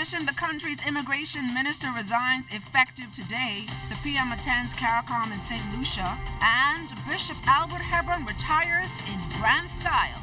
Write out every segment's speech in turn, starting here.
addition, the country's immigration minister resigns effective today. The PM attends CARICOM in St. Lucia. And Bishop Albert Hebron retires in grand style.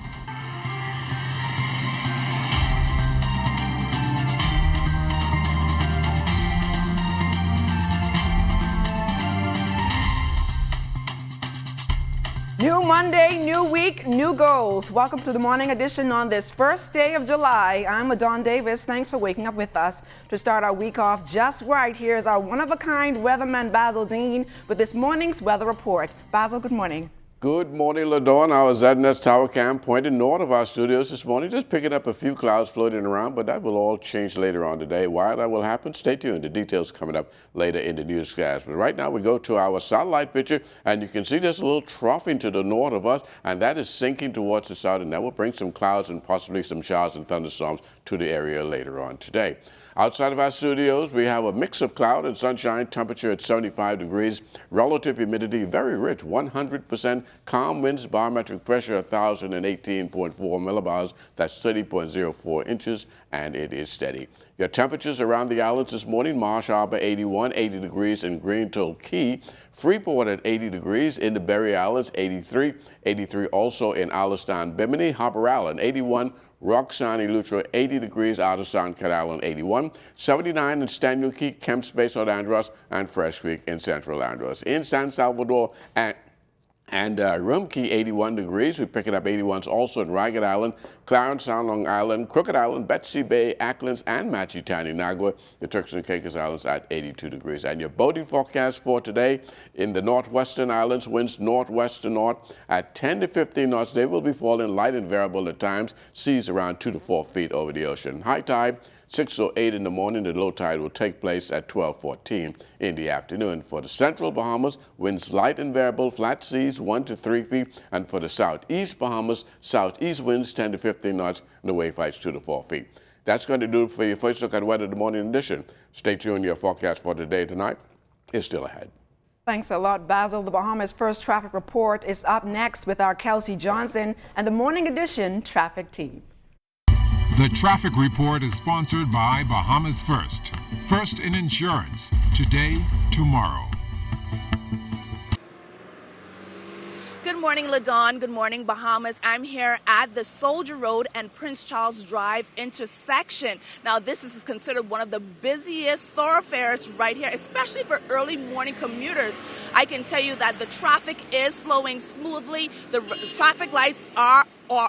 New Monday, new week, new goals. Welcome to the morning edition on this first day of July. I'm Adon Davis. Thanks for waking up with us. To start our week off just right, here's our one-of-a-kind weatherman Basil Dean with this morning's weather report. Basil, good morning. Good morning, LaDawn. Our ZNS Tower Cam pointed north of our studios this morning, just picking up a few clouds floating around, but that will all change later on today. Why that will happen, stay tuned. The details coming up later in the newscast. But right now we go to our satellite picture, and you can see there's a little troughing to the north of us, and that is sinking towards the south, and that will bring some clouds and possibly some showers and thunderstorms to the area later on today. Outside of our studios, we have a mix of cloud and sunshine, temperature at 75 degrees, relative humidity very rich, 100%, calm winds, barometric pressure 1,018.4 millibars, that's 30.04 inches, and it is steady. Your temperatures around the islands this morning: Marsh Harbor 81, 80 degrees in Greentoll Key, Freeport at 80 degrees, in the Berry Islands 83, 83 also in Alistan Bimini, Harper Island 81, Roxanne Eleuthera 80 degrees, out of San Canal 81, 79 in Staniel Key, Kemps Bay, South Andros, and Fresh Creek in Central Andros. In San Salvador and Rumkey 81 degrees. We're picking up 81s also in Ragged Island, Clarence Sound, Long Island, Crooked Island, Betsy Bay, Acklands, and Machitani, Nagua, the Turks and Caicos Islands at 82 degrees. And your boating forecast for today: in the northwestern islands, winds northwest to north at 10 to 15 knots. They will be falling light and variable at times, seas around 2 to 4 feet over the ocean. High tide 6:08 in the morning. The low tide will take place at 12:14 in the afternoon. For the central Bahamas, winds light and variable, flat seas 1 to 3 feet. And for the southeast Bahamas, southeast winds 10 to 15 knots, and the wave heights 2 to 4 feet. That's going to do it for your first look at weather the morning edition. Stay tuned. Your forecast for today tonight is still ahead. Thanks a lot, Basil. The Bahamas' first traffic report is up next with our Kelsey Johnson and the morning edition traffic team. The traffic report is sponsored by Bahamas First. First in insurance, today, tomorrow. Good morning, LaDawn. Good morning, Bahamas. I'm here at the Soldier Road and Prince Charles Drive intersection. Now, this is considered one of the busiest thoroughfares right here, especially for early morning commuters. I can tell you that the traffic is flowing smoothly. The traffic lights are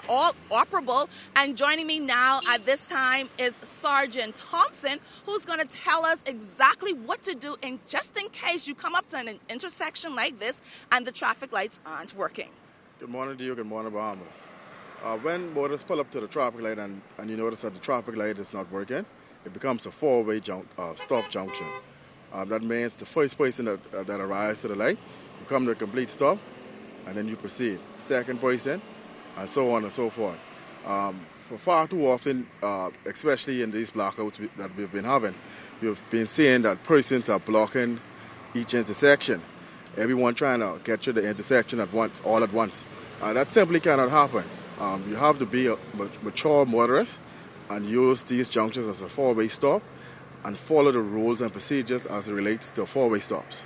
all operable. And joining me now at this time is Sergeant Thompson, who's going to tell us exactly what to do just in case you come up to an intersection like this and the traffic lights aren't working. Good morning to you. Good morning, Bahamas. When motorists pull up to the traffic light and you notice that the traffic light is not working, it becomes a four-way stop junction. That means the first person that arrives to the light, you come to a complete stop, and then you proceed. Second person, and so on and so forth. For far too often, especially in these blackouts that we've been having, we've been seeing that persons are blocking each intersection. Everyone trying to get to the intersection all at once. That simply cannot happen. You have to be a mature motorist and use these junctions as a four-way stop and follow the rules and procedures as it relates to four-way stops.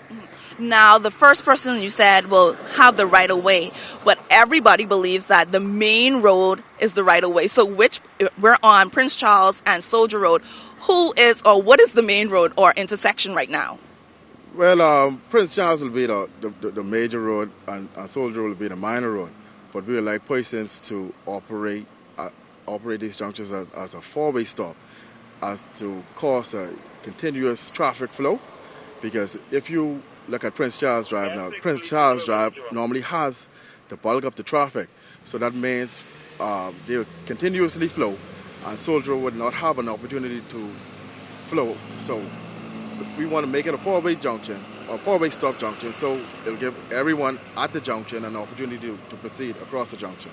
Now, the first person you said will have the right of way, but everybody believes that the main road is the right of way. So we're on Prince Charles and Soldier Road. What is the main road or intersection right now? Well, Prince Charles will be the major road and Soldier Road will be the minor road. But we would like persons to operate these junctions as a four-way stop, as to cause a continuous traffic flow. Because if you look at Prince Charles Drive now, Prince Charles Drive normally has the bulk of the traffic. So that means they will continuously flow, and Soldier would not have an opportunity to flow. So we want to make it a four-way junction, a four-way stop junction, so it'll give everyone at the junction an opportunity to proceed across the junction.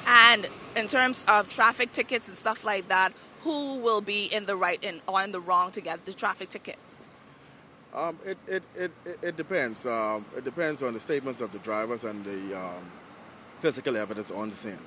And in terms of traffic tickets and stuff like that, who will be in the right or in the wrong to get the traffic ticket? It depends. It depends on the statements of the drivers and the physical evidence on the scene.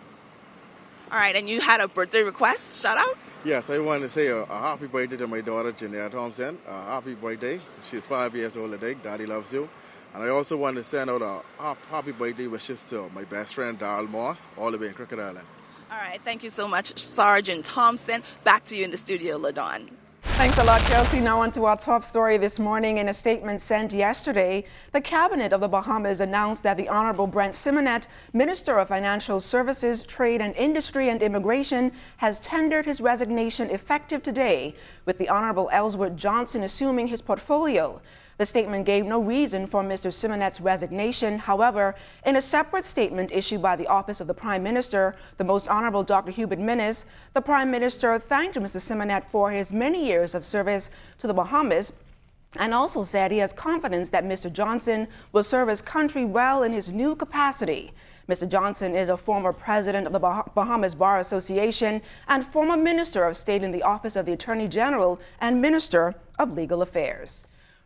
All right, and you had a birthday request, shout out? Yes, I want to say a happy birthday to my daughter, Janelle Thompson. Happy birthday. She's 5 years old today. Daddy loves you. And I also want to send out a happy birthday wishes to my best friend, Darrell Moss, all the way in Crooked Island. All right, thank you so much, Sergeant Thompson. Back to you in the studio, LaDawn. Thanks a lot, Kelsey. Now on to our top story this morning. In a statement sent yesterday, the Cabinet of the Bahamas announced that the Honorable Brent Simonet, Minister of Financial Services, Trade and Industry and Immigration, has tendered his resignation effective today, with the Honorable Ellsworth Johnson assuming his portfolio. The statement gave no reason for Mr. Simonet's resignation. However, in a separate statement issued by the Office of the Prime Minister, the Most Honorable Dr. Hubert Minnis, the Prime Minister thanked Mr. Simonet for his many years of service to the Bahamas and also said he has confidence that Mr. Johnson will serve his country well in his new capacity. Mr. Johnson is a former president of the Bahamas Bar Association and former Minister of State in the Office of the Attorney General and Minister of Legal Affairs.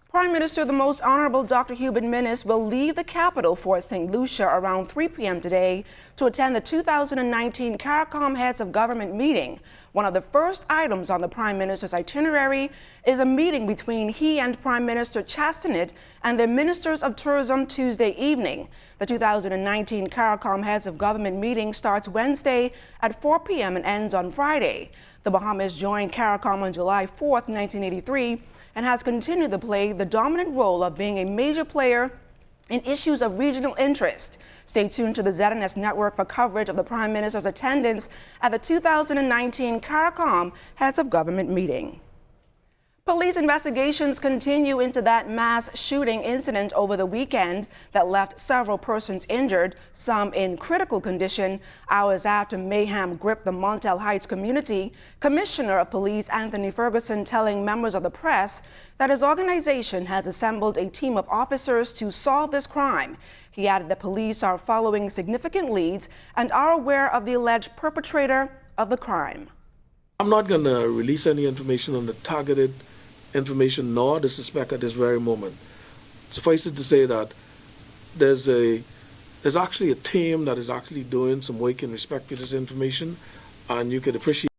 Prime Minister, the Most Honorable Dr. Hubert Minnis will leave the capital for St. Lucia around 3 p.m. today to attend the 2019 CARICOM Heads of Government meeting. One of the first items on the Prime Minister's itinerary is a meeting between he and Prime Minister Chastanet and the Ministers of Tourism Tuesday evening. The 2019 CARICOM Heads of Government meeting starts Wednesday at 4 p.m. and ends on Friday. The Bahamas joined CARICOM on July 4, 1983, and has continued to play the dominant role of being a major player in issues of regional interest. Stay tuned to the ZNS Network for coverage of the Prime Minister's attendance at the 2019 CARICOM Heads of Government meeting. Police investigations continue into that mass shooting incident over the weekend that left several persons injured, some in critical condition, hours after mayhem gripped the Montel Heights community. Commissioner of Police Anthony Ferguson telling members of the press that his organization has assembled a team of officers to solve this crime. He added that police are following significant leads and are aware of the alleged perpetrator of the crime. I'm not going to release any information on the targeted information nor the suspect at this very moment. Suffice it to say that there's actually a team that is actually doing some work in respect to this information, and you could appreciate